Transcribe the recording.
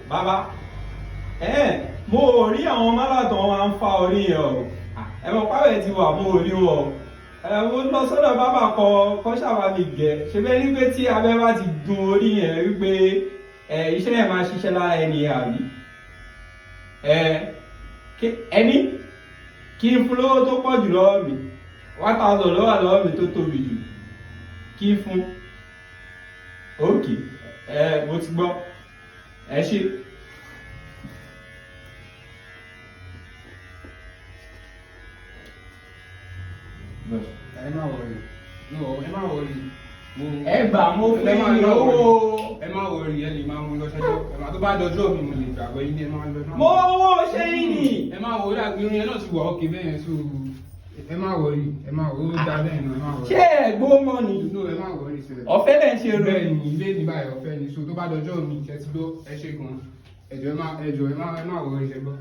bàbá mo rí àwọn málàtọ̀ máa ń fa orí yẹn o ẹ mọ̀ páwẹ̀ ti wà mo rí wọn mo lọ sọ́dọ̀ bàbá kọ́ ṣàwá mi gẹ̀ ṣe bẹ́ẹ̀ ní pé tí abẹ́ bá ti gun orí yẹn wípé iṣẹ́ yẹn máa ṣiṣẹ́ lára ẹni àbí ẹni kí n fún lówó tó pọ̀ jù lọ́wọ́ mi 1000 ló wà lọ́wọ́ mi tó tóbi jù kí n fún òkè mo ti gbọ́ ẹ ṣe. ẹ má wọrí ẹ má wọrí ẹ gbà mo fẹ́ ní owó. ẹ má wọrí ẹ lè máa mú lọ ṣẹjọ́ ẹ má tó bá dọjọ́ mi mo lè gbàgbọ́ yín ní ẹ má lọ. mo owó ṣe yín ni. ẹ má wọrí àgbẹ̀rún yẹn náà ti wà ókè bẹ́ẹ̀ yẹn so ẹ má wọrí ẹ má wọrí ó dá bẹ́ẹ̀ náà ẹ má wọrí. ṣé ẹ̀gbọ́n mọ̀ ni. no ẹ má wọrí sẹ. ọ̀fẹ́ lẹ̀ ń ṣe rẹ̀. bẹ́ẹ̀ ni ilé ní báyìí ọ̀fẹ́ ni so tó bá dọjọ́ mi ṣe ti gbọ́ ẹ ṣe gan ẹjọ́ ẹ má wọrí ṣe gbọ́.